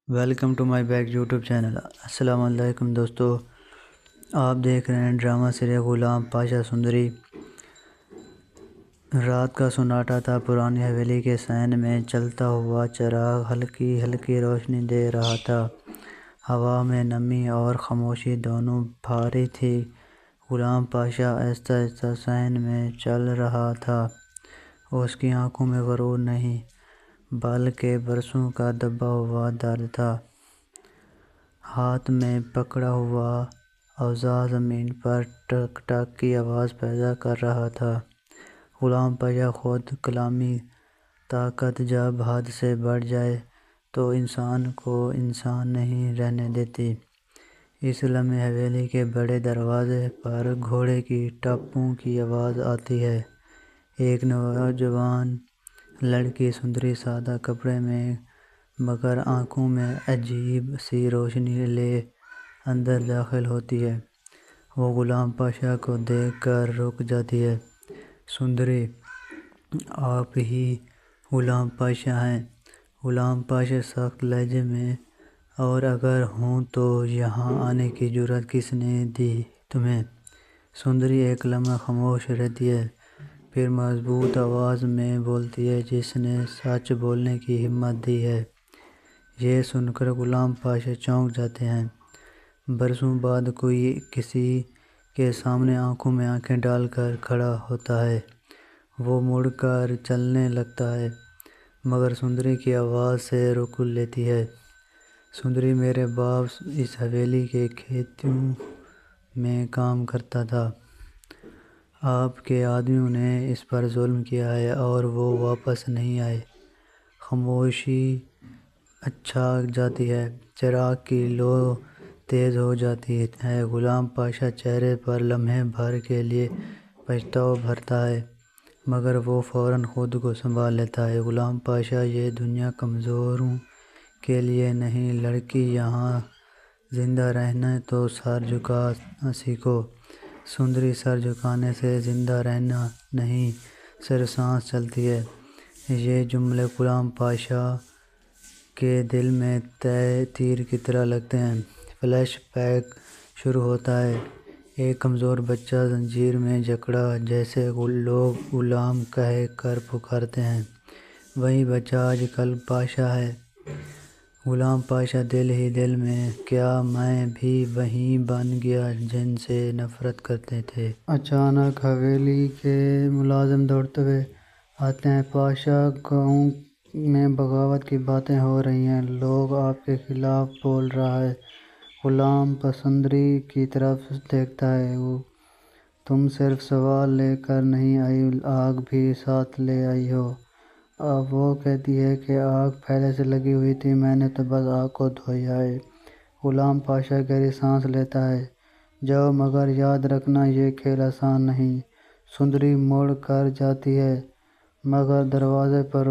Welcome to my back YouTube channel. السلام علیکم دوستو، آپ دیکھ رہے ہیں ڈرامہ سیریل غلام پاشا سندری۔ رات کا سناٹا تھا۔ پرانی حویلی کے صحن میں چلتا ہوا چراغ ہلکی ہلکی روشنی دے رہا تھا۔ ہوا میں نمی اور خاموشی دونوں بھاری تھی۔ غلام پاشا آہستہ آہستہ صحن میں چل رہا تھا۔ اس کی آنکھوں میں غرور نہیں بلکہ برسوں کا دبا ہوا درد تھا۔ ہاتھ میں پکڑا ہوا اوزار زمین پر ٹک ٹک کی آواز پیدا کر رہا تھا۔ غلام پاشا خود کلامی طاقت جب حد سے بڑھ جائے تو انسان کو انسان نہیں رہنے دیتی۔ اس لمحے حویلی کے بڑے دروازے پر گھوڑے کی ٹپوں کی آواز آتی ہے۔ ایک نوجوان لڑکی سندری سادہ کپڑے میں مگر آنکھوں میں عجیب سی روشنی لے اندر داخل ہوتی ہے۔ وہ غلام پاشا کو دیکھ کر رک جاتی ہے۔ سندری، آپ ہی غلام پاشا ہیں؟ غلام پاشا سخت لہجے میں، اور اگر ہوں تو یہاں آنے کی جرأت کس نے دی تمہیں؟ سندری ایک لمحہ خاموش رہتی ہے، پھر مضبوط آواز میں بولتی ہے، جس نے سچ بولنے کی ہمت دی ہے۔ یہ سن کر غلام پاشا چونک جاتے ہیں۔ برسوں بعد کوئی کسی کے سامنے آنکھوں میں آنکھیں ڈال کر کھڑا ہوتا ہے۔ وہ مڑ کر چلنے لگتا ہے مگر سندری کی آواز سے روک لیتی ہے۔ سندری، میرے باپ اس حویلی کے کھیتوں میں کام کرتا تھا۔ آپ کے آدمیوں نے اس پر ظلم کیا ہے اور وہ واپس نہیں آئے۔ خاموشی چھا جاتی ہے۔ چراغ کی لو تیز ہو جاتی ہے۔ غلام پاشا چہرے پر لمحے بھر کے لیے پچھتاوا بھرتا ہے مگر وہ فوراً خود کو سنبھال لیتا ہے۔ غلام پاشا، یہ دنیا کمزوروں کے لیے نہیں، لڑکی یہاں زندہ رہنا تو سر جھکا سیکھو۔ سندری، سر جھکانے سے زندہ رہنا نہیں، صرف سانس چلتی ہے۔ یہ جملے غلام پاشا کے دل میں تیر کی طرح لگتے ہیں۔ فلیش بیک شروع ہوتا ہے۔ ایک کمزور بچہ زنجیر میں جکڑا، جسے لوگ غلام کہہ کر پکارتے ہیں، وہی بچہ آج کل پاشا ہے۔ غلام پاشا دل ہی دل میں، کیا میں بھی وہی بن گیا جن سے نفرت کرتے تھے؟ اچانک حویلی کے ملازم دوڑتے ہوئے آتے ہیں۔ پاشا، گاؤں میں بغاوت کی باتیں ہو رہی ہیں، لوگ آپ کے خلاف بول رہا ہے۔ غلام سندری کی طرف دیکھتا ہے۔ تم صرف سوال لے کر نہیں آئی، آگ بھی ساتھ لے آئی ہو۔ وہ کہتی ہے کہ آگ پہلے سے لگی ہوئی تھی، میں نے تو بس آگ کو دھویا ہے۔ غلام پاشا گہری سانس لیتا ہے۔ جاؤ، مگر یاد رکھنا یہ کھیل آسان نہیں۔ سندری مڑ کر جاتی ہے مگر دروازے پر